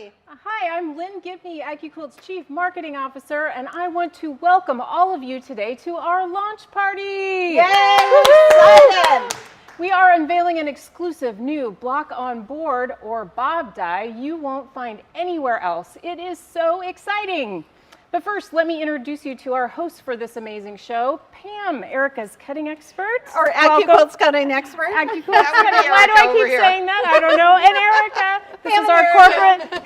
party. Hi, I'm Lynn Gibney, AccuQuilt's Chief Marketing Officer, and I want to welcome all of you today to our launch party. Yay! Excited! We are unveiling an exclusive new block on board or bob die you won't find anywhere else. It is so exciting. But first, let me introduce you to our host for this amazing show, Pam, Erica's cutting expert. Or AccuQuilt's cutting expert. AccuQuilt's cutting. Why do I keep saying that? I don't know. And Erica, this is our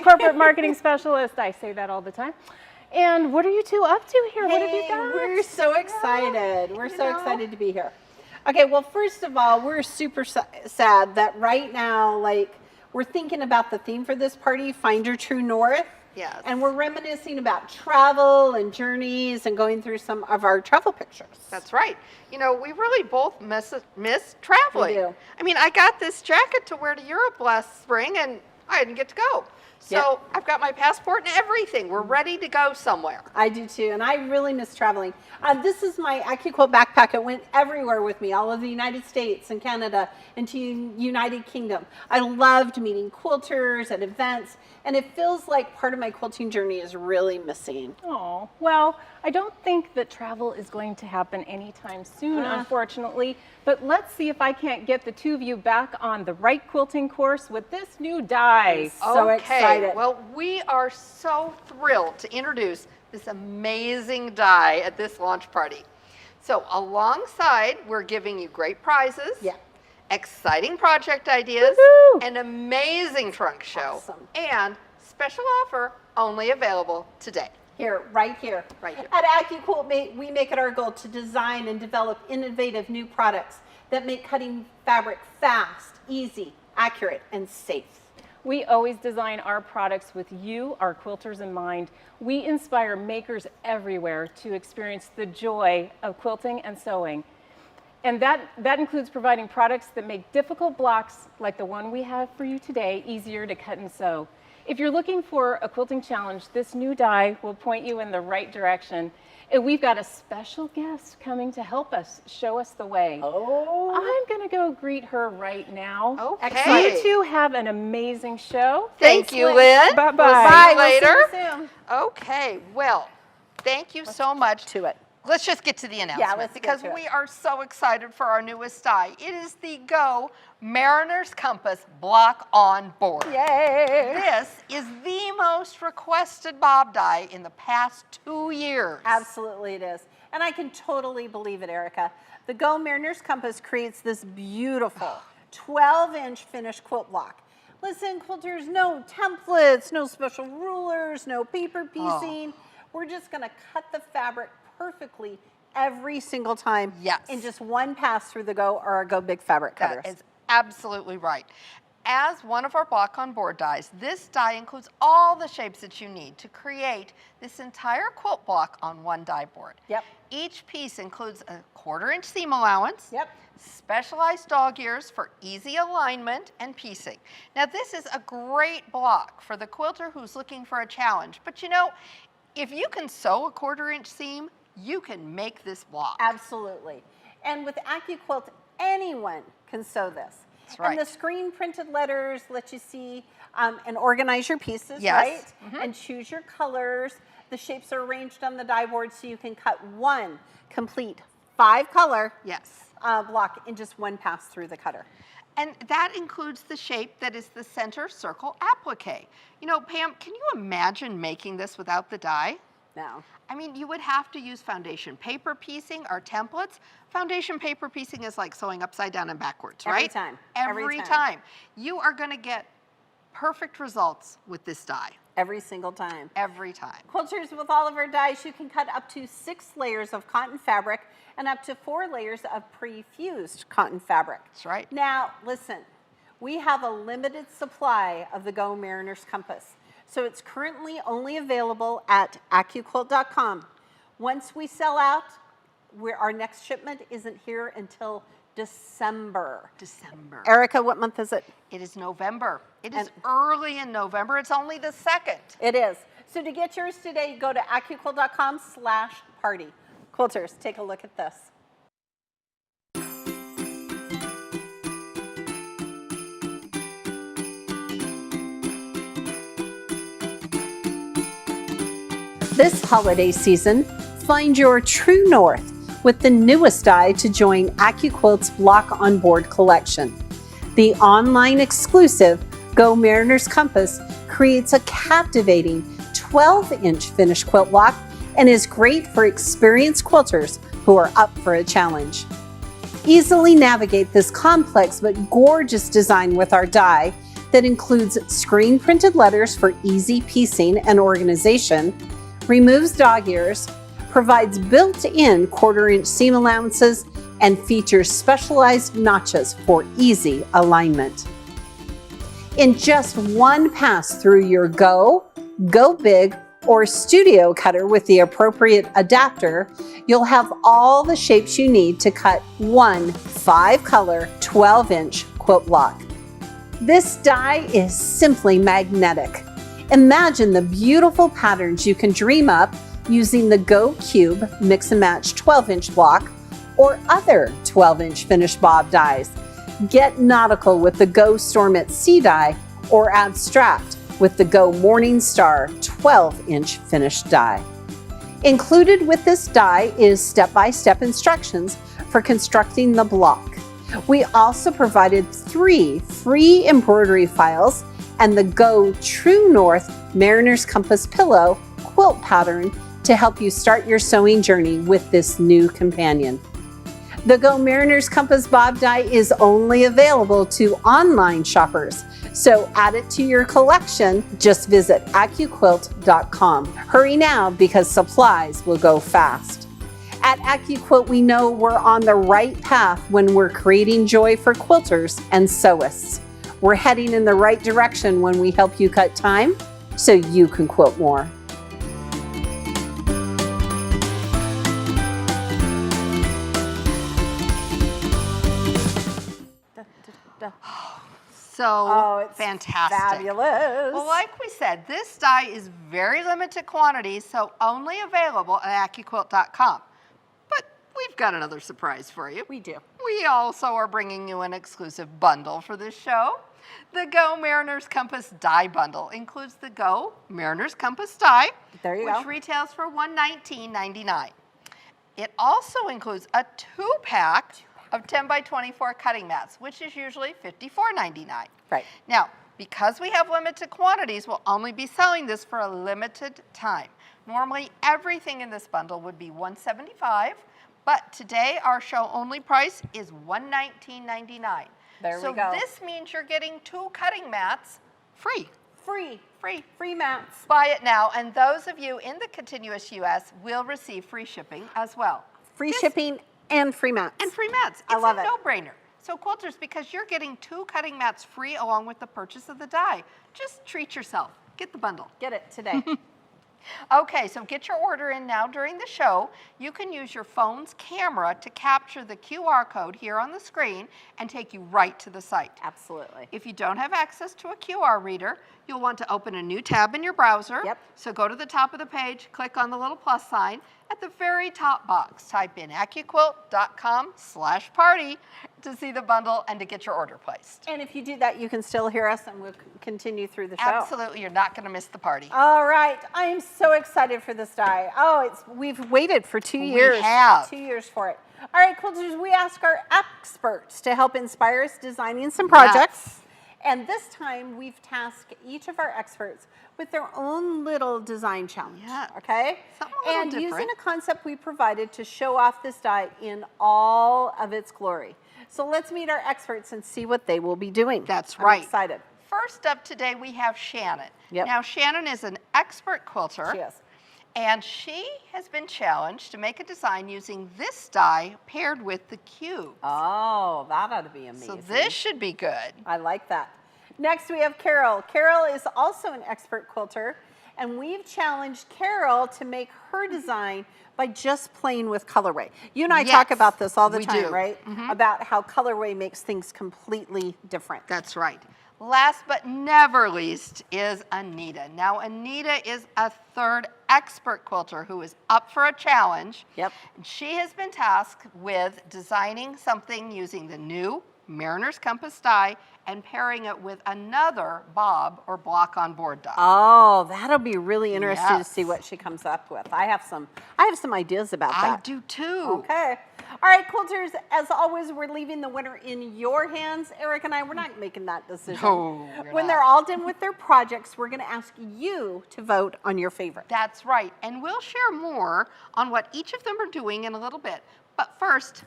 corporate marketing specialist. I say that all the time. And what are you two up to here? What have you got? We're so excited. We're so excited to be here. Okay, well, first of all, we're super sad that right now, like, we're thinking about the theme for this party, Find Your True North. Yes. And we're reminiscing about travel and journeys and going through some of our travel pictures. That's right. You know, we really both miss traveling. We do. I mean, I got this jacket to wear to Europe last spring and I didn't get to go. So I've got my passport and everything. We're ready to go somewhere. I do too, and I really miss traveling. This is my AccuQuilt backpack. It went everywhere with me, all over the United States and Canada and to United Kingdom. I loved meeting quilters at events, and it feels like part of my quilting journey is really missing. Oh, well, I don't think that travel is going to happen anytime soon, unfortunately, but let's see if I can't get the two of you back on the right quilting course with this new die. So excited. Well, we are so thrilled to introduce this amazing die at this launch party. So alongside, we're giving you great prizes, exciting project ideas, an amazing trunk show, and special offer only available today. Here, right here. Right here. At AccuQuilt, we make it our goal to design and develop innovative new products that make cutting fabric fast, easy, accurate, and safe. We always design our products with you, our quilters, in mind. We inspire makers everywhere to experience the joy of quilting and sewing. And that includes providing products that make difficult blocks, like the one we have for you today, easier to cut and sew. If you're looking for a quilting challenge, this new die will point you in the right direction. And we've got a special guest coming to help us, show us the way. Oh. I'm going to go greet her right now. Okay. You two have an amazing show. Thank you, Lynn. Bye-bye. We'll see you later. We'll see you soon. Okay, well, thank you so much. To it. Let's just get to the announcement let's get because to it. we are so excited for our newest die. It is the Go Mariner's Compass Block on Board. Yay! This is the most requested bob die in the past 2 years. Absolutely it is. And I can totally believe it, Erica. The Go Mariner's Compass creates this beautiful 12-inch finished quilt block. Listen, quilters, no templates, no special rulers, no paper piecing. We're just going to cut the fabric perfectly every single time in just one pass through the Go or our Go Big Fabric Cutters. That is absolutely right. As one of our block on board dies, this die includes all the shapes that you need to create this entire quilt block on one die board. Each piece includes a 1/4 inch seam allowance, specialized dog ears for easy alignment and piecing. Now this is a great block for the quilter who's looking for a challenge, but you know, if you can sew a 1/4 inch seam, you can make this block. Absolutely. And with AccuQuilt, anyone can sew this. That's right. And the screen printed letters let you see and organize your pieces, right? And choose your colors. The shapes are arranged on the die board so you can cut one complete 5-color block in just one pass through the cutter. And that includes the shape that is the center circle applique. You know, Pam, can you imagine making this without the die? No. I mean, you would have to use foundation paper piecing or templates. Foundation paper piecing is like sewing upside down and backwards, right? Every time. Every time. You are going to get perfect results with this die. Every single time. Every time. Quilters, with all of our dies, you can cut up to 6 layers of cotton fabric and up to 4 layers of pre-fused cotton fabric. That's right. Now, listen, we have a limited supply of the Go Mariner's Compass. So it's currently only available at AccuQuilt.com. Once we sell out, our next shipment isn't here until December. Erica, what month is it? It is November. It is early in November. It's only the 2nd. It is. So to get yours today, go to AccuQuilt.com/party. Quilters, take a look at this. This holiday season, find your true north with the newest die to join AccuQuilt's Block on Board collection. The online exclusive Go Mariner's Compass creates a captivating 12-inch finished quilt block and is great for experienced quilters who are up for a challenge. Easily navigate this complex but gorgeous design with our die that includes screen printed letters for easy piecing and organization, removes dog ears, provides built-in 1/4-inch seam allowances, and features specialized notches for easy alignment. In just one pass through your Go Big, or Studio cutter with the appropriate adapter, you'll have all the shapes you need to cut one 5-color 12-inch quilt block. This die is simply magnetic. Imagine the beautiful patterns you can dream up using the Go Cube Mix and Match 12-inch block or other 12-inch finished bob dies. Get nautical with the Go Storm at Sea die or abstract with the Go Morning Star 12-inch finished die. Included with this die is step-by-step instructions for constructing the block. We also provided 3 free embroidery files and the Go True North Mariner's Compass Pillow quilt pattern to help you start your sewing journey with this new companion. The Go Mariner's Compass Bob die is only available to online shoppers, so add it to your collection. Just visit AccuQuilt.com. Hurry now because supplies will go fast. At AccuQuilt, we know we're on the right path when we're creating joy for quilters and sewists. We're heading in the right direction when we help you cut time so you can quilt more. So fantastic. Fabulous. Well, like we said, this die is very limited quantities, so only available at AccuQuilt.com. But we've got another surprise for you. We do. We also are bringing you an exclusive bundle for this show. The Go Mariner's Compass Die Bundle includes the Go Mariner's Compass Die, which retails for $119.99. It also includes a 2-pack of 10 by 24 cutting mats, which is usually $54.99. Right. Now, because we have limited quantities, we'll only be selling this for a limited time. Normally, everything in this bundle would be $175, but today our show only price is $119.99. There we go. So this means you're getting 2 cutting mats free. Free mats. Buy it now, and those of you in the contiguous U.S. will receive free shipping as well. Free shipping and free mats. And free mats. I love it. It's a no-brainer. So quilters, because you're getting 2 cutting mats free along with the purchase of the die, just treat yourself. Get the bundle. Get it today. Okay, so get your order in now during the show. You can use your phone's camera to capture the QR code here on the screen and take you right to the site. Absolutely. If you don't have access to a QR reader, you'll want to open a new tab in your browser. Yep. So go to the top of the page, click on the little plus sign. At the very top box, type in AccuQuilt.com/party to see the bundle and to get your order placed. And if you do that, you can still hear us and we'll continue through the show. Absolutely, you're not going to miss the party. All right, I am so excited for this die. We've waited for 2 years. We have. 2 years for it. All right, quilters, we ask our experts to help inspire us designing some projects. Yes. And this time, we've tasked each of our experts with their own little design challenge. Yeah. Okay? Something a little different. Using a concept we provided to show off this die in all of its glory. So let's meet our experts and see what they will be doing. That's right. I'm excited. First up today, we have Shannon. Yep. Now, Shannon is an expert quilter. She is. And she has been challenged to make a design using this die paired with the cube. Oh, that ought to be amazing. So this should be good. I like that. Next, we have Carol. Carol is also an expert quilter, and we've challenged Carol to make her design by just playing with colorway. You and I talk about this all the time, do. right? About how colorway makes things completely different. That's right. Last but never least is Anita. Now, Anita is a third expert quilter who is up for a challenge. Yep. She has been tasked with designing something using the new Mariner's Compass die and pairing it with another bob or block on board die. Oh, that'll be really interesting to see Yes. what she comes up with. I have some ideas about that. I do too. Okay. All right, quilters, as always, we're leaving the winner in your hands. Eric and I, we're not making that decision. No, we're when not. they're all done with their projects, we're going to ask you to vote on your favorite. That's right. And we'll share more on what each of them are doing in a little bit. But first,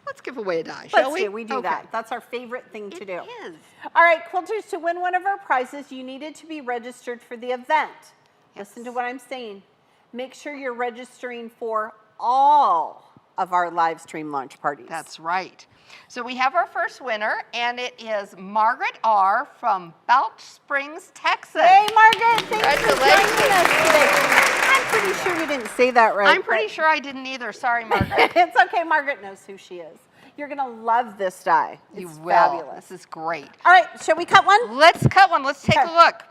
let's give away a die, shall we? We do Okay. that. That's our favorite thing to do. It is. All right, quilters, to win one of our prizes, you needed to be registered for the event. Yes. Listen to what I'm saying. Make sure you're registering for all of our live stream launch parties. That's right. So we have our first winner, and it is Margaret R. from Balch Springs, Texas. Hey, Margaret, thanks for joining Congratulations. us today. I'm pretty sure we didn't say that right. I'm pretty sure I didn't either. Sorry, Margaret. It's okay. Margaret knows who she is. You're going to love this die. It's You will. fabulous. This is great. All right, shall we cut one? Let's cut one. Let's take Okay. a look.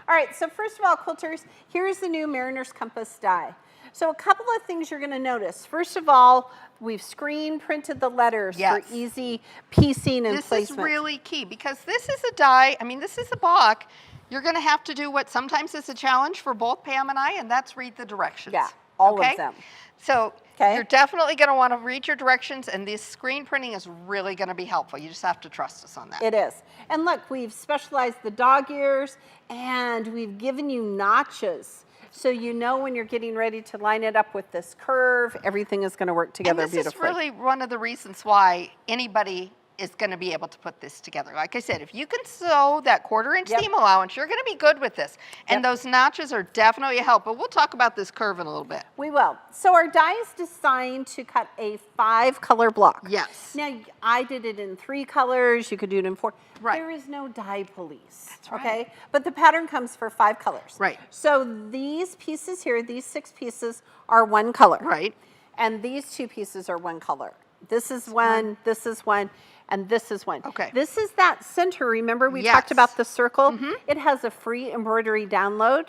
All right, so first of all, quilters, here's the new Mariner's Compass die. So a couple of things you're going to notice. First of all, we've screen printed the letters Yes. for easy piecing and This placement. is really key because this is a die. I mean, this is a block. You're going to have to do what sometimes is a challenge for both Pam and I, and that's read the directions. Yeah, all okay? of them. So Okay. you're definitely going to want to read your directions, and this screen printing is really going to be helpful. You just have to trust us on that. It is. And look, we've specialized the dog ears, and we've given you notches. So you know when you're getting ready to line it up with this curve, everything is going to work together and this beautifully. is really one of the reasons why anybody is going to be able to put this together. Like I said, if you can sew that 1/4 inch Yep. seam allowance, you're going to be good with this. And Yep. those notches are definitely a help. But we'll talk about this curve in a little bit. We will. So our die is designed to cut a 5-color block. Yes. Now, I did it in 3 colors. You could do it in 4. Right. There is no die police. That's right. Okay? But the pattern comes for 5 colors. Right. So these pieces here, these 6 pieces are 1 color. Right. And these 2 pieces are 1 color. This is one, this is one, and this is one. Okay. This is that center. Remember we Yes. talked about the circle? It has a free embroidery download.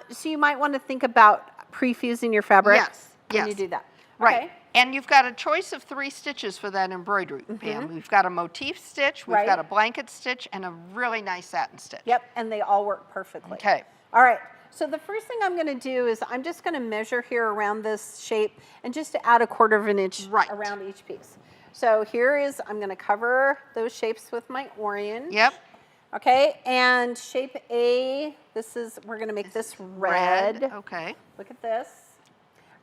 So you might want to think about pre-fusing your fabric Yes, when you yes. do that. Right. Okay. And you've got a choice of 3 stitches for that embroidery, Pam. We've got a motif stitch, we've Right. got a blanket stitch, and a really nice satin stitch. Yep, and they all work perfectly. Okay. All right. So the first thing I'm going to do is I'm just going to measure here around this shape and just to add a 1/4 inch Right. around each piece. So here is, I'm going to cover those shapes with my orange. Yep. Okay, and shape A, this is, we're going to make this red. Okay. Look at this.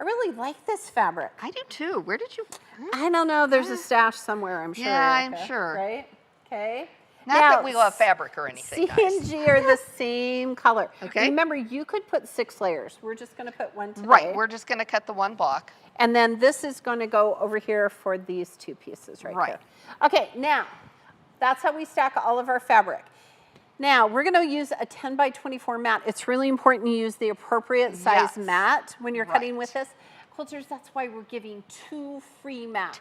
I really like this fabric. I do too. Where did you? I don't know, there's a stash somewhere, I'm sure. Yeah, I'm Erica, sure. Right? Okay. Not Now, that we love fabric or anything, C and guys. G are the same color. Okay. Remember, you could put 6 layers. We're just going to put one today. Right. We're just going to cut the one block. And then this is going to go over here for these 2 pieces right Right. here. Okay, now, that's how we stack all of our fabric. Now, we're going to use a 10 by 24 mat. It's really important you use the appropriate size Yes. mat when you're cutting Right. with this. Quilters, that's why we're giving 2 free mats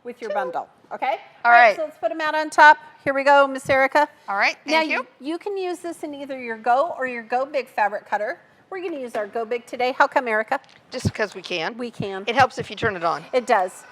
with your bundle, okay? All right. So let's put a mat on top. Here we go, Miss Erica. All right. Now, Thank you. you can use this in either your Go or your Go Big fabric cutter. We're going to use our Go Big today. How come, Erica? Just because we can. We can. It helps if you turn it on. It does.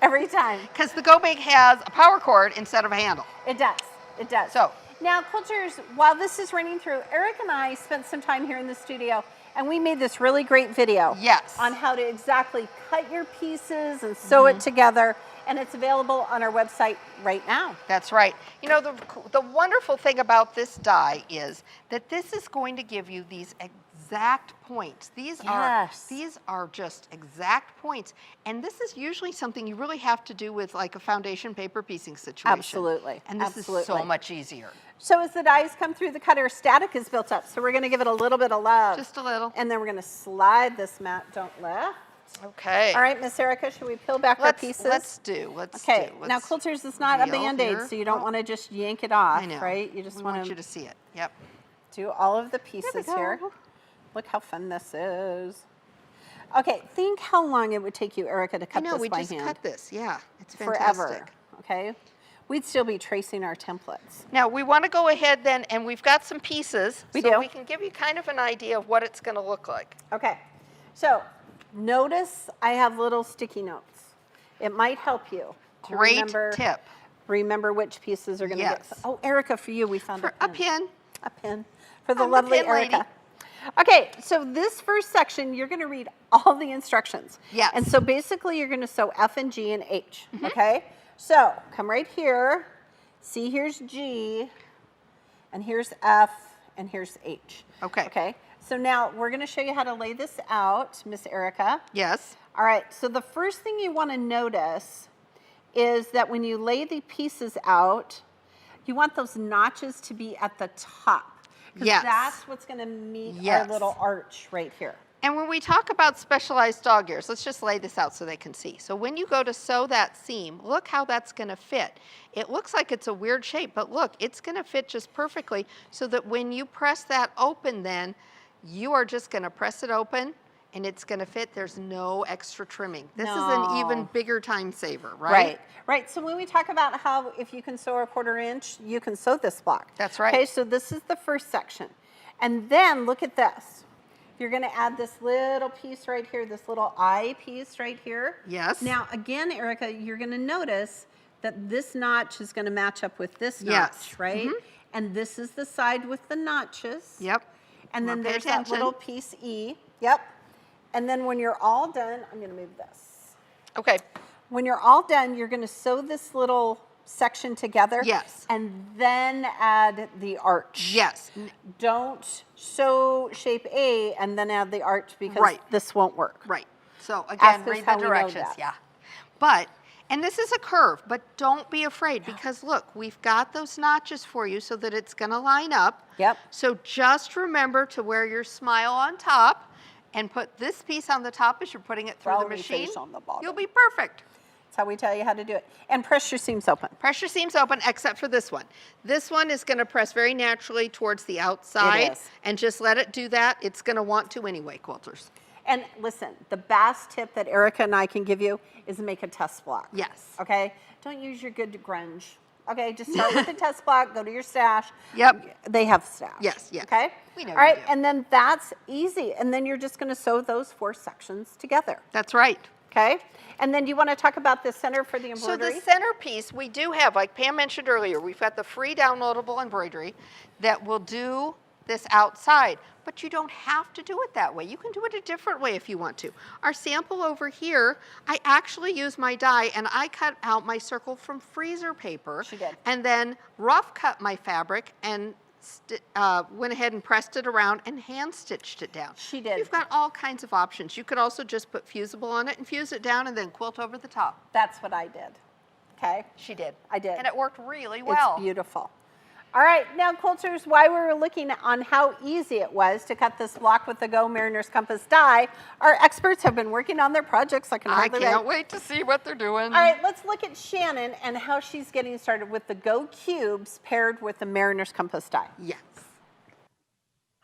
Every time. Because the Go Big has a power cord instead of a handle. It does. It does. So. Now, quilters, while this is running through, Eric and I spent some time here in the studio, and we made this really great video. Yes. On how to exactly cut your pieces and sew it together, and it's available on our website right now. That's right. You know, the wonderful thing about this die is that this is going to give you these exact points. These are just exact points. And this is usually something you really have to do with like a foundation paper piecing situation. Absolutely. And this is so much easier. So as the dies come through the cutter, static is built up. So we're going to give it a little bit of love. Just a little. And then we're going to slide this mat, don't lift. Okay. All right, Miss Erica, should we peel back our pieces? Let's do. Okay, now quilters, it's not a reel Band-Aid, here. so you don't want to just yank it off, I know. right? You just we want want you to to see it. Yep. do all of the pieces here. go. Look how fun this is. Okay, think how long it would take you, Erica, to I cut know, this we by just hand. cut this. Yeah, it's fantastic. Forever, okay? We'd still be tracing our templates. Now we want to go ahead then, and we've got some pieces, We so do. we can give you kind of an idea of what it's going to look like. Okay, so notice I have little sticky notes. It might help you to Great remember. tip. remember which pieces are going to get. Oh, Erica, for you, we found a pin. A pin for the lovely Erica. Lady. Okay, so this first section, you're going to read all the instructions. Yes. And so basically, you're going to sew F and G and H. Okay. So come right here. See, here's G, and here's F, and here's H. Okay. Okay. So now we're going to show you how to lay this out, Miss Erica. Yes. All right. So the first thing you want to notice is that when you lay the pieces out, you want those notches to be at the top. Because that's what's going to meet our little arch right here. And when we talk about specialized dog ears, let's just lay this out so they can see. So when you go to sew that seam, look how that's going to fit. It looks like it's a weird shape, but look, it's going to fit just perfectly so that when you press that open then, you are just going to press it open and it's going to fit. There's no extra trimming. This is an even bigger time saver, right? Right. So when we talk about how if you can sew a 1/4 inch, you can sew this block. That's right. Okay, so this is the first section. And then look at this. You're going to add this little piece right here, this little eye piece right here. Yes. Now, again, Erica, you're going to notice that this notch is going to match up with this notch, right? And this is the side with the notches. Yep. And then there's that little piece E. Yep. And then when you're all done, I'm going to move this. Okay. When you're all done, you're going to sew this little section together. Yes. And then add the arch. Yes. Don't sew shape A and then add the arch because this won't work. Right. So again, read the we know directions. that. Yeah. But, and this is a curve, but don't be afraid because look, we've got those notches for you so that it's going to line up. Yep. So just remember to wear your smile on top and put this piece on the top as you're putting it through the machine. On the bottom. You'll be perfect. That's how we tell you how to do it. And press your seams open. Press your seams open except for this one. This one is going to press very naturally towards the outside. It is. And just let it do that. It's going to want to anyway, quilters. And listen, the best tip that Erica and I can give you is make a test block. Yes. Okay? Don't use your good grunge. Okay, just start with the test block, go to your stash. Yep. They have stash. Yes, yes. Okay? We know All right, you do. and then that's easy. And then you're just going to sew those 4 sections together. That's right. Okay? And then do you want to talk about the center for the embroidery? So the centerpiece, we do have, like Pam mentioned earlier, we've got the free downloadable embroidery that will do this outside. But you don't have to do it that way. You can do it a different way if you want to. Our sample over here, I actually used my die and I cut out my circle from freezer paper. She did. And then rough cut my fabric and went ahead and pressed it around and hand stitched it down. She did. You've got all kinds of options. You could also just put fusible on it and fuse it down and then quilt over the top. That's what I did. Okay? She did. I did. And it worked really well. It's beautiful. All right, now quilters, while we were looking on how easy it was to cut this block with the Go Mariner's Compass die, our experts have been working on their projects. I can't wait to see what they're doing. All right, let's look at Shannon and how she's getting started with the Go Cubes paired with the Mariner's Compass die. Yes.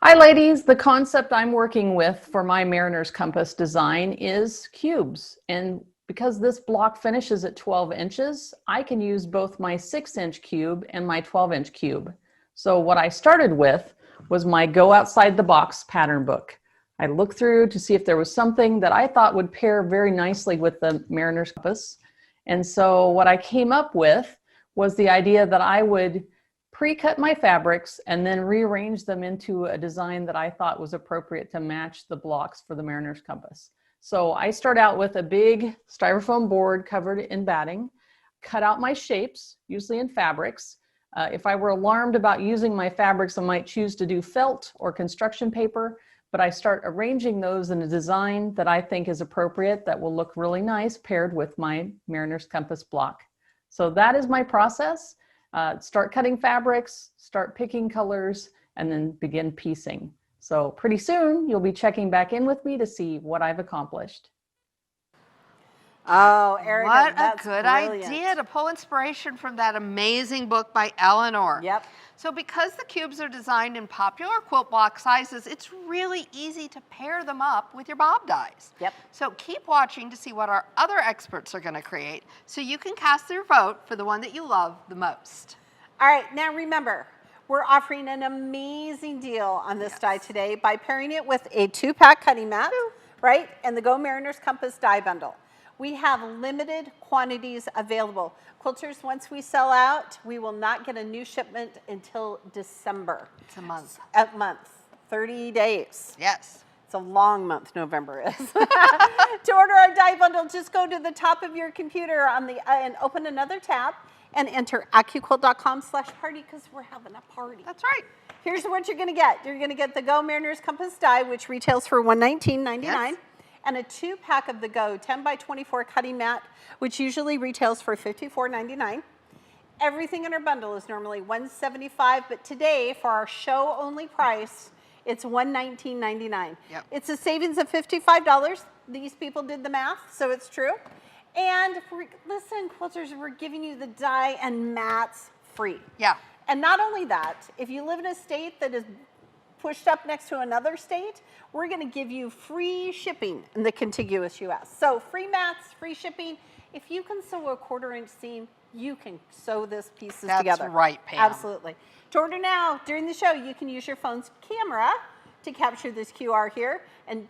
Hi ladies, the concept I'm working with for my Mariner's Compass design is cubes. And because this block finishes at 12 inches, I can use both my 6-inch cube and my 12-inch cube. So what I started with was my Go Outside the Box pattern book. I looked through to see if there was something that I thought would pair very nicely with the Mariner's Compass. And so what I came up with was the idea that I would pre-cut my fabrics and then rearrange them into a design that I thought was appropriate to match the blocks for the Mariner's Compass. So I start out with a big styrofoam board covered in batting, cut out my shapes, usually in fabrics. If I were alarmed about using my fabrics, I might choose to do felt or construction paper, but I start arranging those in a design that I think is appropriate that will look really nice paired with my Mariner's Compass block. So that is my process. Start cutting fabrics, start picking colors, and then begin piecing. So pretty soon you'll be checking back in with me to see what I've accomplished. Oh, Erica, what that's a good brilliant. idea to pull inspiration from that amazing book by Eleanor. Yep. So because the cubes are designed in popular quilt block sizes, it's really easy to pair them up with your bob dies. Yep. So keep watching to see what our other experts are going to create so you can cast your vote for the one that you love the most. All right, now remember, we're offering an amazing deal on this die today by pairing it with a 2-pack cutting mat, right? And the Go Mariner's Compass die bundle. We have limited quantities available. Quilters, once we sell out, we will not get a new shipment until December. It's a month. A month, 30 days. Yes. It's a long month, November is. To order our die bundle, just go to the top of your computer and open another tab and enter AccuQuilt.com/party because we're having a party. That's right. Here's what you're gonna get. You're gonna get the Go Mariners Compass die, which retails for $119.99. Yes. And a 2-pack of the Go 10x24 cutting mat, which usually retails for $54.99. Everything in our bundle is normally $175, but today, for our show-only price, it's $119.99. Yep. It's a savings of $55. These people did the math, so it's true. And listen, quilters, we're giving you the die and mats free. Yeah. And not only that, if you live in a state that is pushed up next to another state, we're going to give you free shipping in the contiguous U.S. So free mats, free shipping. If you can sew a 1/4-inch seam, you can sew this pieces together. That's right, Pam. Absolutely. To order now, during the show, you can use your phone's camera to capture this QR here, and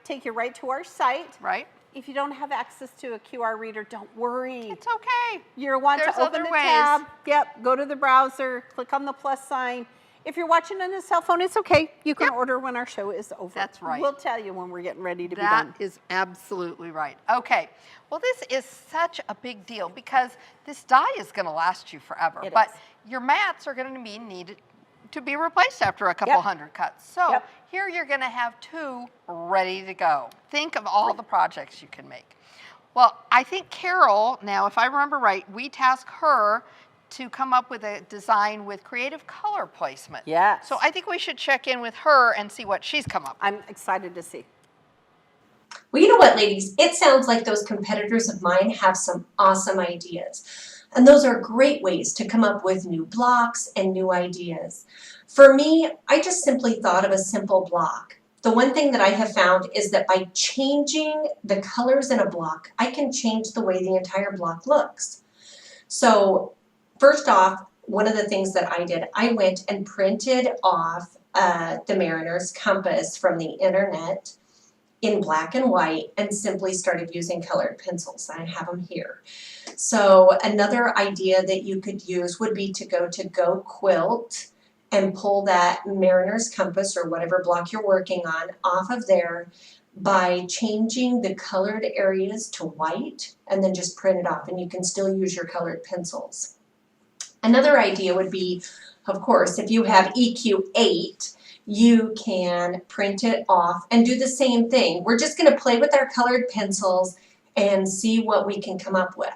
take you right to our site. Right. If you don't have access to a QR reader, don't worry. It's okay. You'll want There's to open other the ways. tab. Yep, go to the browser, click on the plus sign. If you're watching on a cell phone, it's okay. You can order when our show is over. That's right. We'll tell you when we're getting ready to be done. That is absolutely right. Okay. Well, this is such a big deal because this die is going to last you forever. It but is. your mats are going to be needed to be replaced after a couple hundred cuts. So here you're going to have 2 ready to go. Think of all the projects you can make. Well, I think Carol, now if I remember right, we task her to come up with a design with creative color placement. Yes. So I think we should check in with her and see what she's come up with. I'm excited to see. Well, you know what, ladies? It sounds like those competitors of mine have some awesome ideas. And those are great ways to come up with new blocks and new ideas. For me, I just simply thought of a simple block. The one thing that I have found is that by changing the colors in a block, I can change the way the entire block looks. So first off, one of the things that I did, I went and printed off the Mariner's Compass from the internet in black and white and simply started using colored pencils. I have them here. So another idea that you could use would be to go to AccuQuilt and pull that Mariner's Compass or whatever block you're working on off of there by changing the colored areas to white and then just print it off, and you can still use your colored pencils. Another idea would be, of course, if you have EQ8, you can print it off and do the same thing. We're just going to play with our colored pencils and see what we can come up with.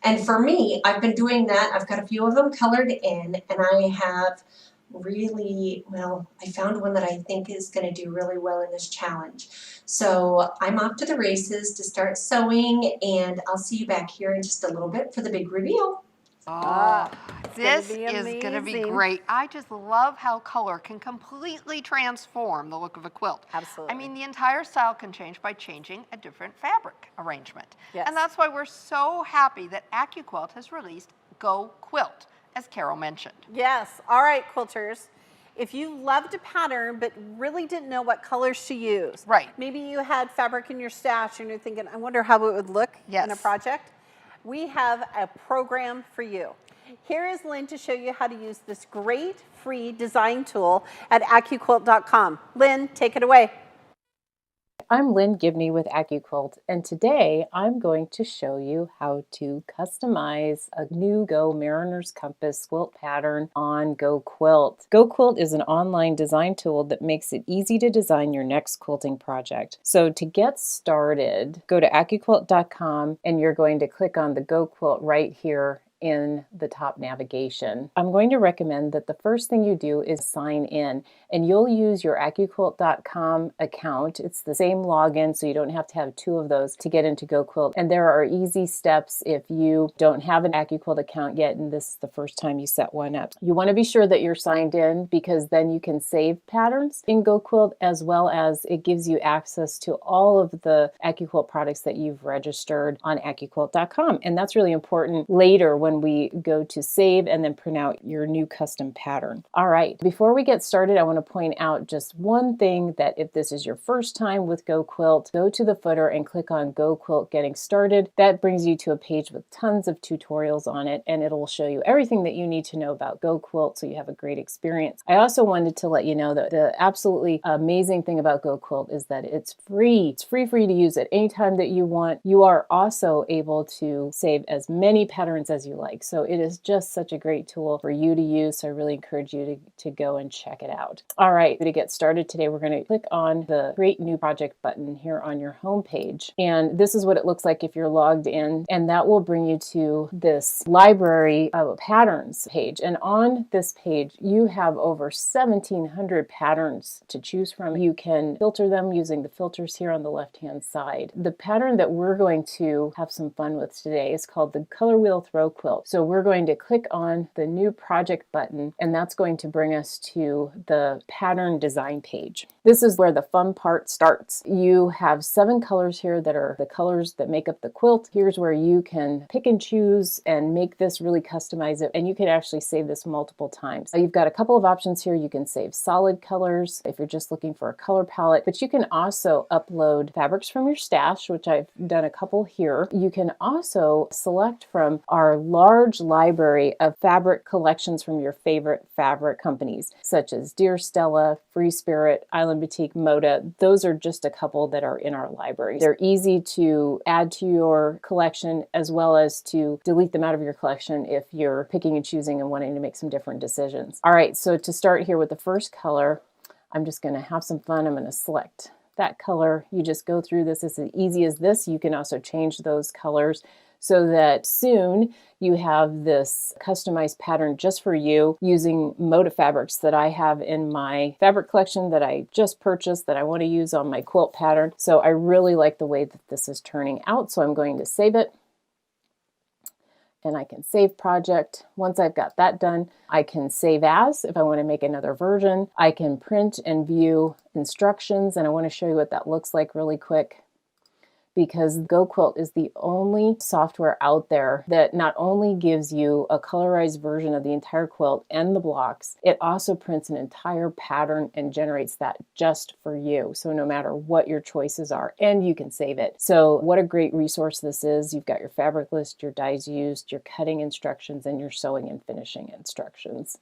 And for me, I've been doing that. I've got a few of them colored in, and I have really, well, I found one that I think is going to do really well in this challenge. So I'm off to the races to start sewing, and I'll see you back here in just a little bit for the big reveal. Oh, this is going to be amazing. great. I just love how color can completely transform the look of a quilt. Absolutely. I mean, the entire style can change by changing a different fabric arrangement. Yes. And that's why we're so happy that AccuQuilt has released Go Quilt, as Carol mentioned. Yes. All right, quilters. If you loved a pattern but really didn't know what colors to use, Right. maybe you had fabric in your stash and you're thinking, I wonder how it would look in a project. We have a program for you. Here is Lynn to show you how to use this great free design tool at AccuQuilt.com. Lynn, take it away. I'm Lynn Gibney with AccuQuilt, and today I'm going to show you how to customize a new Go Mariner's Compass quilt pattern on Go Quilt. Go Quilt is an online design tool that makes it easy to design your next quilting project. So to get started, go to AccuQuilt.com and you're going to click on the Go Quilt right here in the top navigation. I'm going to recommend that the first thing you do is sign in, and you'll use your AccuQuilt.com account. It's the same login, so you don't have to have 2 of those to get into Go Quilt. And there are easy steps if you don't have an AccuQuilt account yet and this is the first time you set one up. You want to be sure that you're signed in because then you can save patterns in Go Quilt, as well as it gives you access to all of the AccuQuilt products that you've registered on AccuQuilt.com. And that's really important later when when we go to save and then print out your new custom pattern. All right, before we get started, I want to point out just one thing, that if this is your first time with GoQuilt, go to the footer and click on GoQuilt Getting Started. That brings you to a page with tons of tutorials on it, and it'll show you everything that you need to know about GoQuilt so you have a great experience. I also wanted to let you know that the absolutely amazing thing about GoQuilt is that it's free. It's free for you to use at any time that you want. You are also able to save as many patterns as you like. So it is just such a great tool for you to use. So I really encourage you to go and check it out. All right, to get started today, we're going to click on the Create New Project button here on your home page. And this is what it looks like if you're logged in, and that will bring you to this library of patterns page. And on this page, you have over 1,700 patterns to choose from. You can filter them using the filters here on the left-hand side. The pattern that we're going to have some fun with today is called the Color Wheel Throw Quilt. So we're going to click on the New Project button, and that's going to bring us to the pattern design page. This is where the fun part starts. You have 7 colors here that are the colors that make up the quilt. Here's where you can pick and choose and make this, really customize it, and you can actually save this multiple times. You've got a couple of options here. You can save solid colors if you're just looking for a color palette, but you can also upload fabrics from your stash, which I've done a couple here. You can also select from our large library of fabric collections from your favorite fabric companies, such as Dear Stella, Free Spirit, Island Boutique, Moda. Those are just a couple that are in our library. They're easy to add to your collection, as well as to delete them out of your collection if you're picking and choosing and wanting to make some different decisions. All right, so to start here with the first color, I'm just going to have some fun. I'm going to select that color. You just go through this. It's as easy as this. You can also change those colors so that soon you have this customized pattern just for you using Moda fabrics that I have in my fabric collection that I just purchased that I want to use on my quilt pattern. So I really like the way that this is turning out. So I'm going to save it. And I can save project. Once I've got that done, I can save as if I want to make another version. I can print and view instructions, and I want to show you what that looks like really quick, because GoQuilt is the only software out there that not only gives you a colorized version of the entire quilt and the blocks, it also prints an entire pattern and generates that just for you. So no matter what your choices are, and you can save it. So what a great resource this is. You've got your fabric list, your dies used, your cutting instructions, and your sewing and finishing instructions.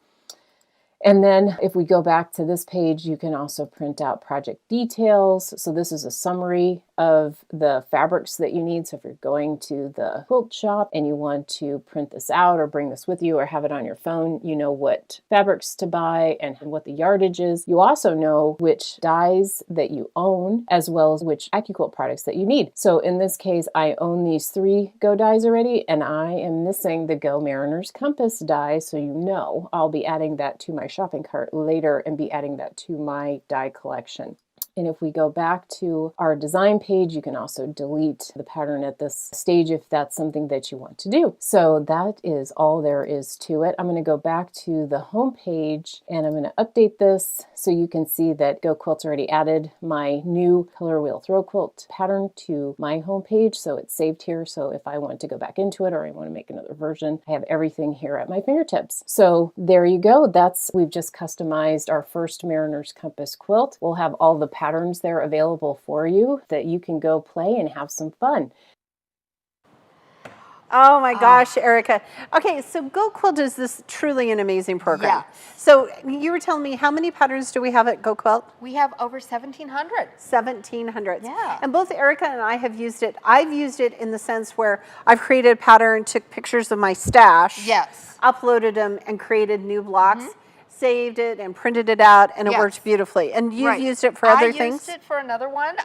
And then if we go back to this page, you can also print out project details. So this is a summary of the fabrics that you need. So if you're going to the quilt shop and you want to print this out or bring this with you or have it on your phone, you know what fabrics to buy and what the yardage is. You also know which dies that you own, as well as which AccuQuilt products that you need. So in this case, I own these 3 Go dies already, and I am missing the Go Mariner's Compass die. So you know I'll be adding that to my shopping cart later and be adding that to my die collection. And if we go back to our design page, you can also delete the pattern at this stage if that's something that you want to do. So that is all there is to it. I'm going to go back to the home page and I'm going to update this so you can see that GoQuilt's already added my new Color Wheel Throw Quilt pattern to my home page. So it's saved here. So if I want to go back into it or I want to make another version, I have everything here at my fingertips. So there you go. We've just customized our first Mariner's Compass quilt. We'll have all the patterns there available for you that you can go play and have some fun. Oh my gosh, Erica. Okay, so GoQuilt is this truly an amazing program. Yes. So you were telling me, how many patterns do we have at GoQuilt? We have over 1,700. 1,700. Yeah. And both Erica and I have used it. I've used it in the sense where I've created a pattern, took pictures of my stash, Yes. uploaded them, and created new blocks. Saved it and printed it out, and it worked beautifully. And you've used it for other things? I used it for another one.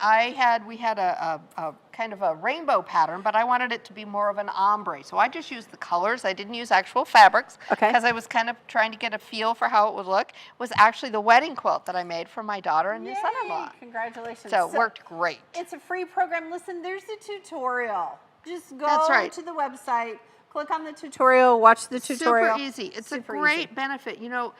We had a kind of a rainbow pattern, but I wanted it to be more of an ombre. So I just used the colors. I didn't use actual fabrics because I was kind of trying to get a feel for how it would look. It was actually the wedding quilt that I made for my daughter and new son-in-law. Congratulations. So it worked great. It's a free program. Listen, there's a tutorial. Just go to the website, click on the tutorial, watch the tutorial. Super easy. It's a great benefit. You know,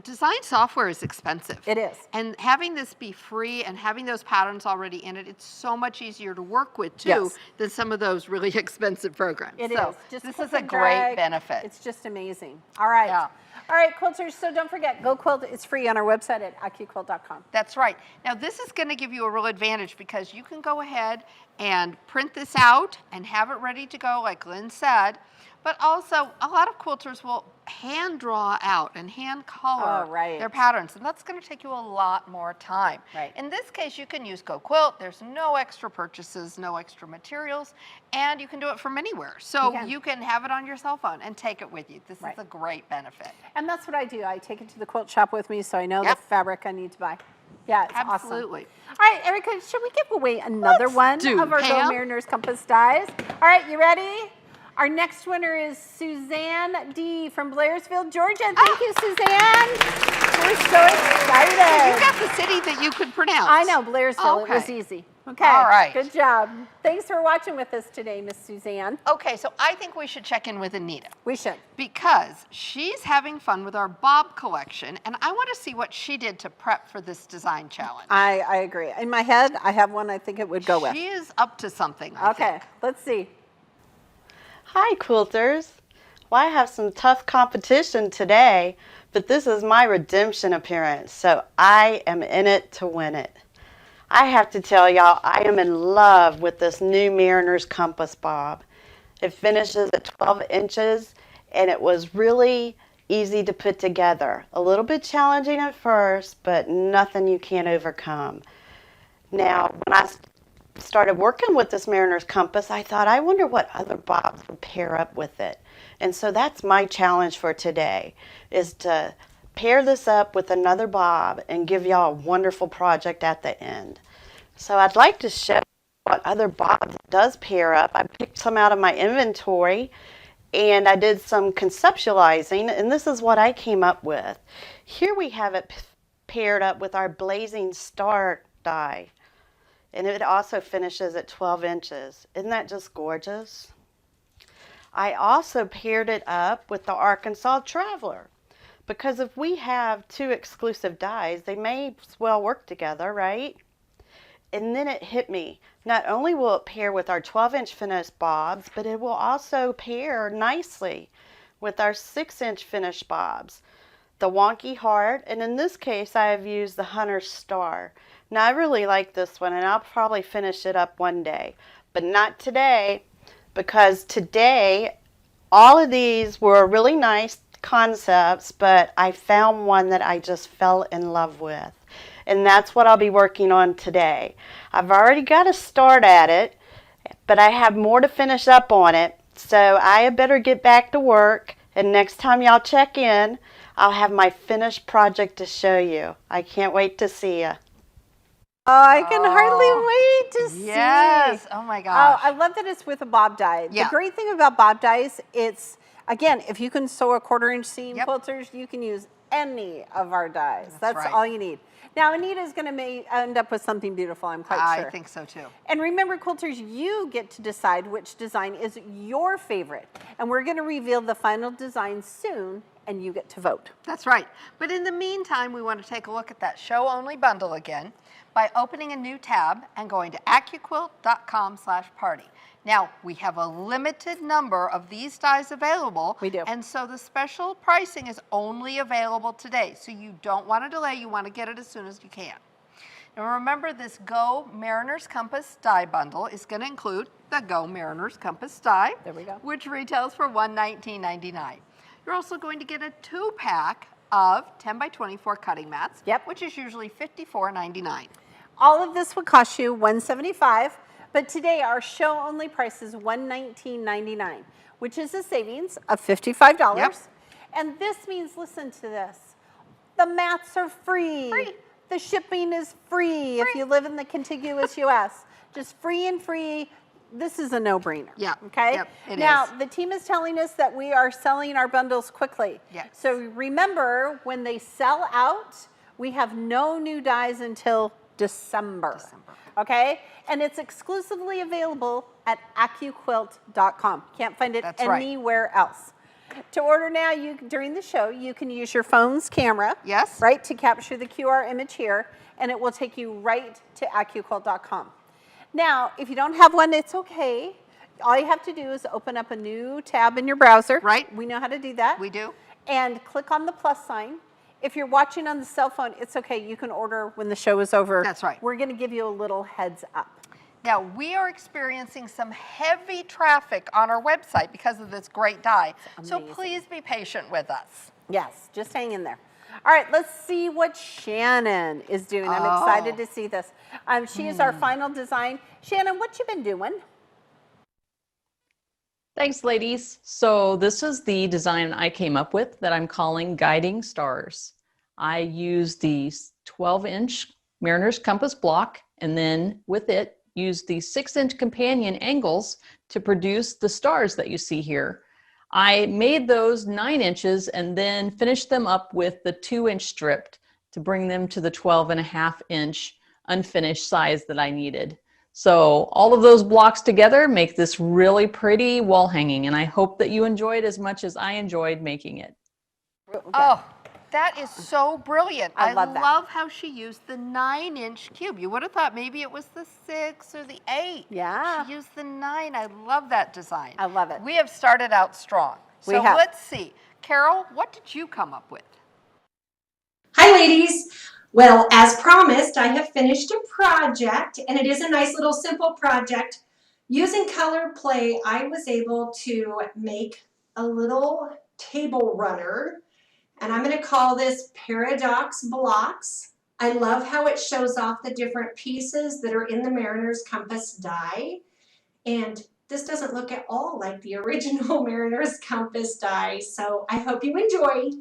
design software is expensive. It is. And having this be free and having those patterns already in it, it's so much easier to work with too than some of those really expensive programs. It so is. Just this click is a and great drag. benefit. It's just amazing. All right. Yeah. All right, quilters, so don't forget, Go Quilt is free on our website at AccuQuilt.com. That's right. Now this is going to give you a real advantage because you can go ahead and print this out and have it ready to go like Lynn said, but also a lot of quilters will hand draw out and hand color their patterns, and that's going to take you a lot more time. Right. In this case, you can use Go Quilt. There's no extra purchases, no extra materials, and you can do it from anywhere. So you can have it on your cell phone and take it with you. This is a great benefit. And that's what I do. I take it to the quilt shop with me so I know the fabric I need to buy. Yeah, it's Absolutely. awesome. All right, Erica, should we give away another one of our Go Mariners Compass dies? All right, you ready? Our next winner is Suzanne D. from Blairsville, Georgia. Thank you, Suzanne. We're so excited. You got the city that you could pronounce. I know, Blairsville. It was easy. Okay. All right. Good job. Thanks for watching with us today, Miss Suzanne. Okay, so I think we should check in with Anita. We should. Because she's having fun with our bob collection, and I want to see what she did to prep for this design challenge. I agree. In my head, I have one I think it would go with. She is up to something, I think. Let's see. Hi, quilters. Well, I have some tough competition today, but this is my redemption appearance, so I am in it to win it. I have to tell y'all, I am in love with this new Mariner's Compass bob. It finishes at 12 inches, and it was really easy to put together. A little bit challenging at first, but nothing you can't overcome. Now, when I started working with this Mariner's Compass, I thought, I wonder what other bobs would pair up with it. And so that's my challenge for today, is to pair this up with another bob and give y'all a wonderful project at the end. So I'd like to show what other bobs it does pair up. I picked some out of my inventory and I did some conceptualizing, and this is what I came up with. Here we have it paired up with our Blazing Star die. And it also finishes at 12 inches. Isn't that just gorgeous? I also paired it up with the Arkansas Traveler, because if we have two exclusive dies, they may as well work together, right? And then it hit me. Not only will it pair with our 12-inch finished bobs, but it will also pair nicely with our 6-inch finished bobs. The Wonky Heart, and in this case I have used the Hunter Star. Now I really like this one, and I'll probably finish it up one day, but not today, because today all of these were really nice concepts, but I found one that I just fell in love with, and that's what I'll be working on today. I've already got a start at it, but I have more to finish up on it, so I had better get back to work, and next time y'all check in, I'll have my finished project to show you. I can't wait to see you. Oh, I can hardly wait to see. Yes. Oh my gosh. Oh, I love that it's with a bob die. Yeah. The great thing about bob dies, it's, again, if you can sew a 1/4 inch seam, quilters, you can use any of our dies. That's right. all you need. Now, Anita's going to end up with something beautiful, I'm quite sure. I think so too. And remember, quilters, you get to decide which design is your favorite. And we're going to reveal the final design soon, and you get to vote. That's right. But in the meantime, we want to take a look at that show-only bundle again by opening a new tab and going to AccuQuilt.com/party. Now, we have a limited number of these dies available. We do. And so the special pricing is only available today. So you don't want to delay. You want to get it as soon as you can. Now remember, this Go Mariner's Compass die bundle is going to include the Go Mariner's Compass die, There we go. which retails for $119.99. You're also going to get a 2-pack of 10 by 24 cutting mats, which is usually $54.99. All of this would cost you $175, but today our show-only price is $119.99, which is a savings of $55. Yep. And this means, listen to this, the mats are free. The shipping is free if you live in the contiguous U.S. Just free and free. This is a no-brainer. Yeah. Okay. Yep, it now, is. the team is telling us that we are selling our bundles quickly. Yes. So remember, when they sell out, we have no new dies until December. Okay? And it's exclusively available at AccuQuilt.com. Can't find it anywhere else. To order now, during the show, you can use your phone's camera. Yes. Right, to capture the QR image here, and it will take you right to AccuQuilt.com. Now, if you don't have one, it's okay. All you have to do is open up a new tab in your browser. Right. We know how to do that. We do. And click on the plus sign. If you're watching on the cell phone, it's okay. You can order when the show is over. That's right. We're going to give you a little heads up. Now, we are experiencing some heavy traffic on our website because of this great die. So please be patient with us. Yes, just hang in there. All right, let's see what Shannon is doing. I'm excited to see this. She is our final design. Shannon, what you been doing? Thanks, ladies. So this is the design I came up with that I'm calling Guiding Stars. I use the 12-inch Mariner's Compass block, and then with it, use the 6-inch companion angles to produce the stars that you see here. I made those 9 inches and then finished them up with the 2-inch strip to bring them to the 12.5-inch unfinished size that I needed. So all of those blocks together make this really pretty wall hanging, and I hope that you enjoy it as much as I enjoyed making it. Oh, that is so brilliant. I love that. love how she used the 9-inch cube. You would have thought maybe it was the 6 or the 8. Yeah. She used the 9. I love that design. I love it. We have started out strong. We So have. let's see. Carol, what did you come up with? Hi, ladies. Well, as promised, I have finished a project, and it is a nice little simple project. Using color play, I was able to make a little table runner, and I'm going to call this Paradox Blocks. I love how it shows off the different pieces that are in the Mariner's Compass die, and this doesn't look at all like the original Mariner's Compass die, so I hope you enjoy.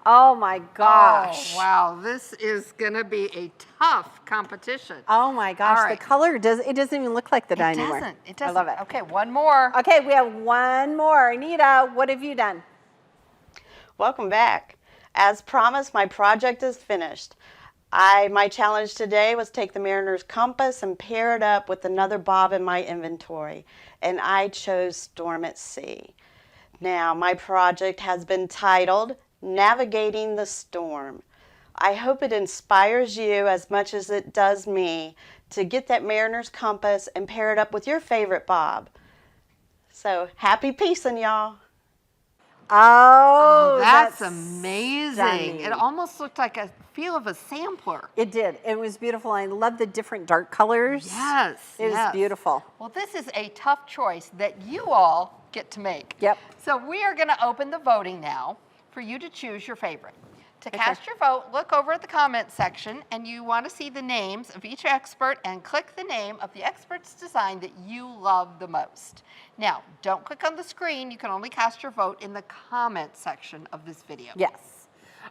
Oh my gosh. Oh, wow. This is going to be a tough competition. Oh my gosh. All right. The color doesn't even look like the die anymore. It doesn't. I love it. Okay, one more. Okay, we have one more. Anita, what have you done? Welcome back. As promised, my project is finished. My challenge today was take the Mariner's Compass and pair it up with another bob in my inventory, and I chose Storm at Sea. Now, my project has been titled Navigating the Storm. I hope it inspires you as much as it does me to get that Mariner's Compass and pair it up with your favorite bob. So, happy piecing, y'all. Oh, that's amazing. stunning. It almost looked like a feel of a sampler. It did. It was beautiful. I love the different dark colors. Yes. It was beautiful. Well, this is a tough choice that you all get to make. Yep. So we are going to open the voting now for you to choose your favorite. To cast your vote, look over at the comment section, and you want to see the names of each expert and click the name of the expert's design that you love the most. Now, don't click on the screen. You can only cast your vote in the comment section of this video. Yes.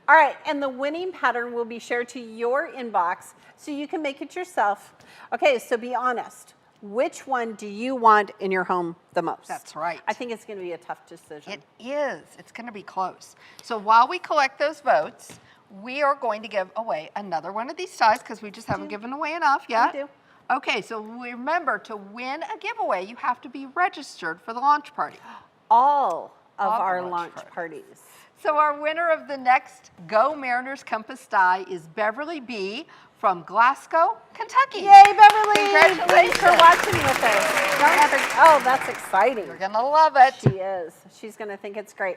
All right, and the winning pattern will be shared to your inbox so you can make it yourself. Okay, so be honest. Which one do you want in your home the most? That's right. I think it's going to be a tough decision. It is. It's going to be close. So while we collect those votes, we are going to give away another one of these dies because we just haven't given away enough yet. We do. Okay, so remember, to win a giveaway, you have to be registered for the launch party. All of the our launch launch parties. So our winner of the next Go Mariners Compass die is Beverly B. from Glasgow, Kentucky. Yay, Beverly! Congratulations. Thanks for watching with us. Oh, that's exciting. You're going to love it. She is. She's going to think it's great.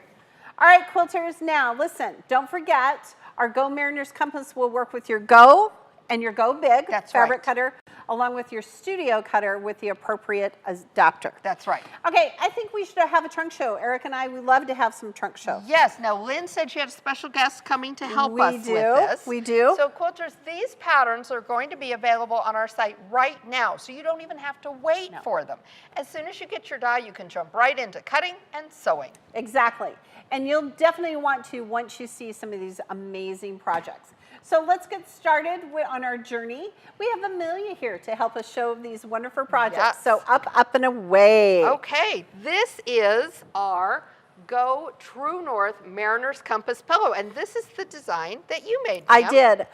All right, quilters, now listen, don't forget, our Go Mariners Compass will work with your Go and your Go Big fabric cutter, along with your studio cutter with the appropriate adapter. That's right. Okay, I think we should have a trunk show. Eric and I, we love to have some trunk shows. Yes. Now, Lynn said she had a special guest coming to help us with this. We do. So, quilters, these patterns are going to be available on our site right now, so you don't even have to wait for them. As soon as you get your die, you can jump right into cutting and sewing. Exactly. And you'll definitely want to once you see some of these amazing projects. So let's get started on our journey. We have Amelia here to help us show these wonderful projects. Yes. So up, up, and away. Okay, this is our Go True North Mariner's Compass pillow. And this is the design that you made, I Pam. did.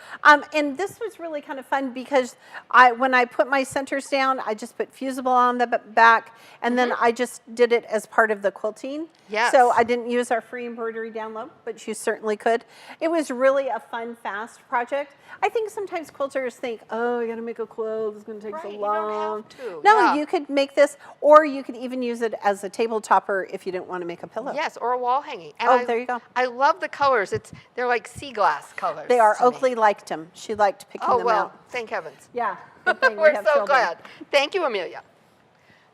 And this was really kind of fun because when I put my centers down, I just put fusible on the back, and then I just did it as part of the quilting. Yes. So I didn't use our free embroidery download, but you certainly could. It was really a fun, fast project. I think sometimes quilters think, oh, I got to make a quilt. It's going to take so long. You don't have to. No, Yeah. you could make this, or you could even use it as a table topper if you didn't want to make a pillow. Yes, or a wall hanging. And Oh, there you go. I love the colors. They're like sea glass colors. They are. to me. Oakley liked them. She liked picking Oh, them well, out. thank heavens. Yeah. Good thing we We're have so children. glad. Thank you, Amelia.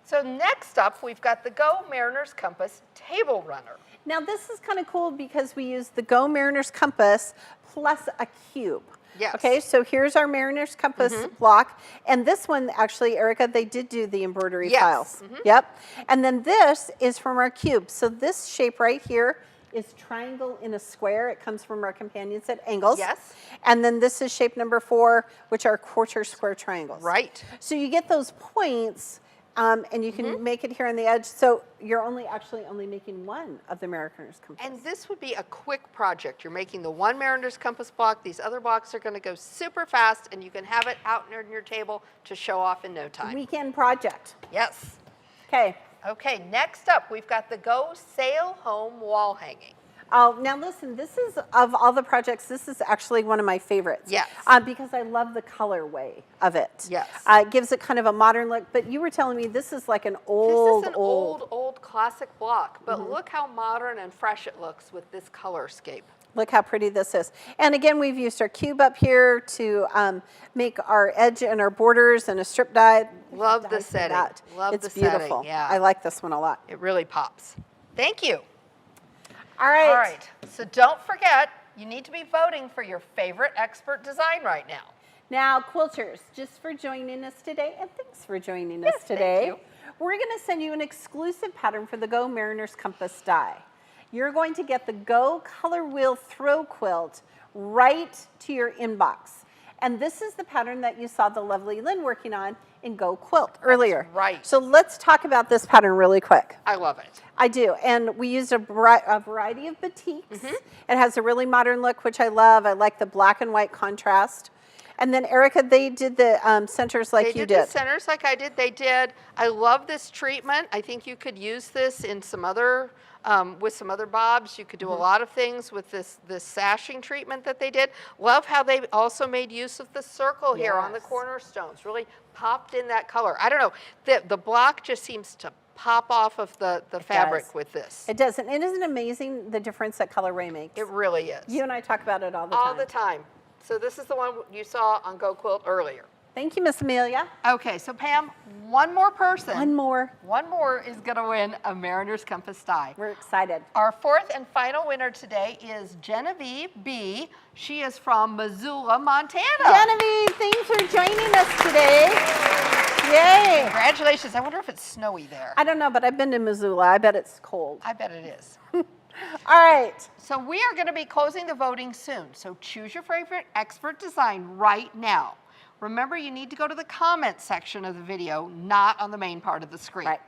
So next up, we've got the Go Mariner's Compass table runner. Now this is kind of cool because we use the Go Mariner's Compass plus a cube. Yes. Okay, so here's our Mariner's Compass block. And this one, actually, Erica, they did do the embroidery Yes. tiles. Yep. And then this is from our cube. So this shape right here is triangle in a square. It comes from our companion set angles. Yes. And then this is shape number 4, which are quarter square triangles. Right. So you get those points, and you can make it here on the edge. So you're actually only making one of the Mariner's Compass. And this would be a quick project. You're making the one Mariner's Compass block. These other blocks are going to go super fast, and you can have it out on your table to show off in no time. Weekend project. Yes. Okay. Okay, next up, we've got the Go Sail Home wall hanging. Oh, now listen, this is, of all the projects, this is actually one of my favorites. Yes. Because I love the colorway of it. Yes. It gives it kind of a modern look, but you were telling me this is like an old, This is an old classic block, but look how modern and fresh it looks with this colorscape. Look how pretty this is. And again, we've used our cube up here to make our edge and our borders and a strip die. Love the Die for setting. that. Love it's the setting, beautiful. yeah. I like this one a lot. It really pops. Thank you. All right. All right, so don't forget, you need to be voting for your favorite expert design right now. Now, quilters, just for joining us today, and thanks for joining us Yes, thank today. you. We're going to send you an exclusive pattern for the Go Mariner's Compass die. You're going to get the Go Color Wheel Throw Quilt right to your inbox. And this is the pattern that you saw the lovely Lynn working on in Go Quilt earlier. right. So let's talk about this pattern really quick. I love it. I do, and we used a variety of batiks. It has a really modern look, which I love. I like the black and white contrast. And then Erica, they did the centers like They you did the centers like I did. They did. I love this treatment. I think you could use this in some other, with some other bobs. You could do a lot of things with this sashing treatment that they did. Love how they also made use of the circle here on the Yes. cornerstones. Really popped in that color. I don't know. The block just seems to pop off of the fabric does. with this. It does, and isn't it amazing the difference that colorway makes? It really is. You and I talk about it all the time. All the time. So this is the one you saw on Go Quilt earlier. Thank you, Miss Amelia. Okay, so Pam, one more person. One more. One more is going to win a Mariner's Compass die. We're excited. Our fourth and final winner today is Genevieve B. She is from Missoula, Montana. Genevieve, thanks for joining us today. Yay. Congratulations. I wonder if it's snowy there. I don't know, but I've been to Missoula. I bet it's cold. I bet it is. All right. So we are going to be closing the voting soon. So choose your favorite expert design right now. Remember, you need to go to the comments section of the video, not on the main part of the screen. Right.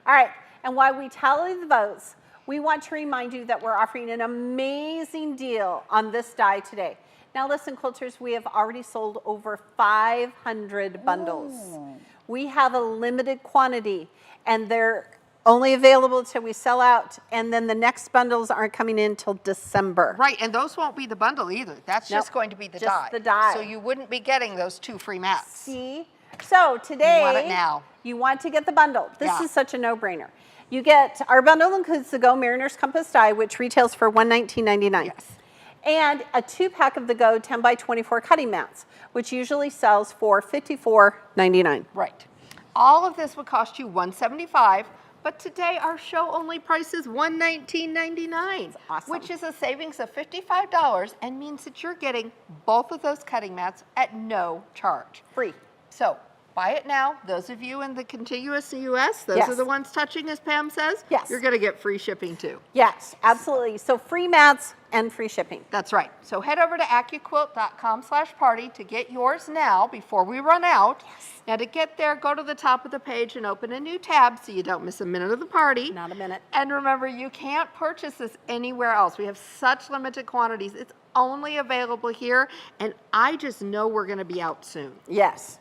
All right, and while we tally the votes, we want to remind you that we're offering an amazing deal on this die today. Now listen, quilters, we have already sold over 500 bundles. Ooh. We have a limited quantity, and they're only available till we sell out, and then the next bundles aren't coming in till December. Right, and those won't be the bundle either. That's Nope, just going to be the just die. the die. So you wouldn't be getting those 2 free mats. See? So today, You want it now. You want to get the bundle. This Yeah. is such a no-brainer. You get, our bundle includes the Go Mariner's Compass die, which retails for $119.99. Yes. And a 2-pack of the Go 10x24 cutting mats, which usually sells for $54.99. Right. All of this would cost you $175, but today our show only price is $119.99, awesome. which is a savings of $55 and means that you're getting both of those cutting mats at no charge. Free. So buy it now. Those of you in the contiguous U.S., those Yes. are the ones touching, as Pam says. Yes. You're going to get free shipping too. Yes, absolutely. So free mats and free shipping. That's right. So head over to AccuQuilt.com/party to get yours now before we run out. Yes. Now to get there, go to the top of the page and open a new tab so you don't miss a minute of the party. Not a minute. And remember, you can't purchase this anywhere else. We have such limited quantities. It's only available here, and I just know we're going to be out soon. Yes.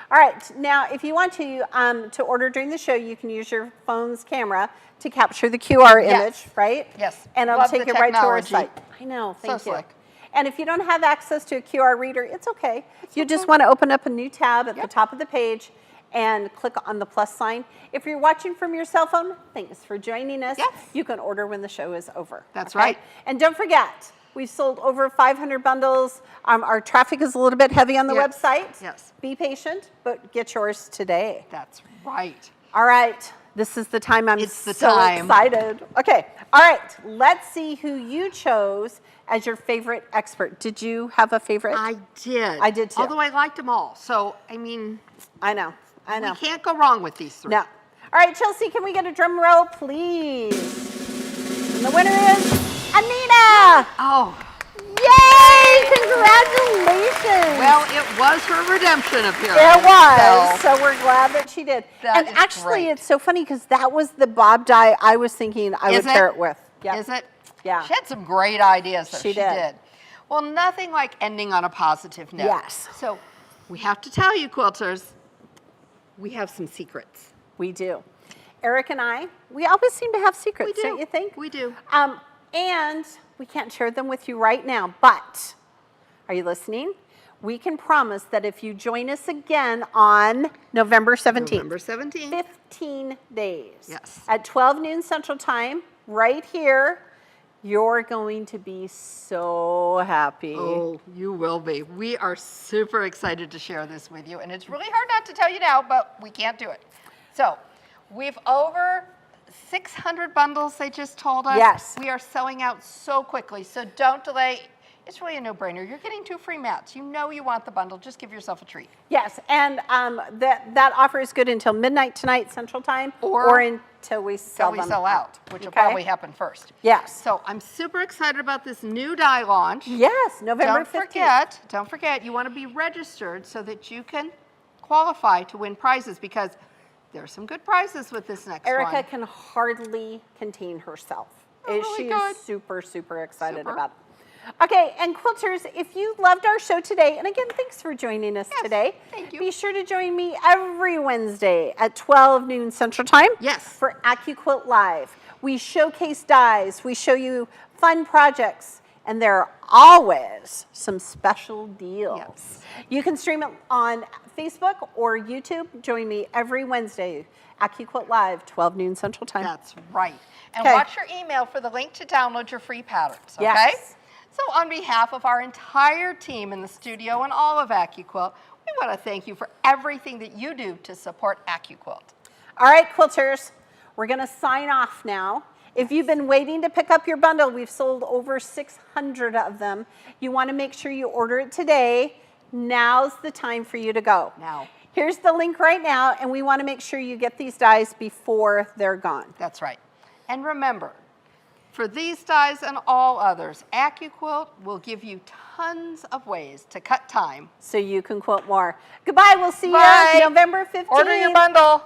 All right. Now, if you want to order during the show, you can use your phone's camera to capture the QR image, right? Yes. And it'll Love take the you right to our technology. site. I know. Thank So you. slick. And if you don't have access to a QR reader, it's okay. You just want to open up a new tab at the top of the page and click on the plus sign. If you're watching from your cell phone, thanks for joining us. Yes. You can order when the show is over. That's right. And don't forget, we've sold over 500 bundles. Our traffic is a little bit heavy on the Yes. website. Yes. Be patient, but get yours today. That's right. All right. This is the time I'm It's the so time. excited. Okay. All right. Let's see who you chose as your favorite expert. Did you have a favorite? I did. I did too. Although I liked them all. So, I mean, I know. I know. we can't go wrong with these three. No. All right, Chelsea, can we get a drum roll, please? And the winner is Anita. Oh, Yay! Congratulations. well, it was her redemption appearance. It was, so we're glad that she did. That And is actually, great. it's so funny because that was the bob die I was thinking I Is would pair it? it with. Yep. Is it? Yeah. She had some great ideas, though. She did. Well, nothing like ending on a positive note. Yes. So we have to tell you, quilters, we have some secrets. We do. Eric and I, we always seem to have secrets, We do. don't you think? We do. And we can't share them with you right now, but are you listening? We can promise that if you join us again on November 17th, November 17th. 15 days, Yes. at 12 noon Central Time, right here, you're going to be so happy. Oh, you will be. We are super excited to share this with you, and it's really hard not to tell you now, but we can't do it. So, we've over 600 bundles, they just told us. Yes. We are selling out so quickly, so don't delay. It's really a no-brainer. You're getting 2 free mats. You know you want the bundle. Just give yourself a treat. Yes, and that offer is good until midnight tonight Central Time, Or until we sell Till we them sell out, which will Okay? probably happen first. Yes. So I'm super excited about this new die launch. Yes, November 15th. Don't forget, you want to be registered so that you can qualify to win prizes because there are some good prizes with this next Erica one. can hardly contain herself. really She good. is super, super excited Super. about it. Okay, and quilters, if you loved our show today, and again, thanks for joining us today. thank you. Be sure to join me every Wednesday at 12 noon Central Time. Yes. For AccuQuilt Live. We showcase dies, we show you fun projects, and there are always some special deals. Yes. You can stream it on Facebook or YouTube. Join me every Wednesday, AccuQuilt Live, 12 noon Central Time. That's right. And Okay. watch your email for the link to download your free patterns, okay? Yes. So on behalf of our entire team in the studio and all of AccuQuilt, we want to thank you for everything that you do to support AccuQuilt. All right, quilters, we're going to sign off now. If you've been waiting to pick up your bundle, we've sold over 600 of them. You want to make sure you order it today. Now's the time for you to go. Now. Here's the link right now, and we want to make sure you get these dies before they're gone. That's right. And remember, for these dies and all others, AccuQuilt will give you tons of ways to cut time. So you can quilt more. Goodbye, we'll see Bye. you November 15th. Order your bundle.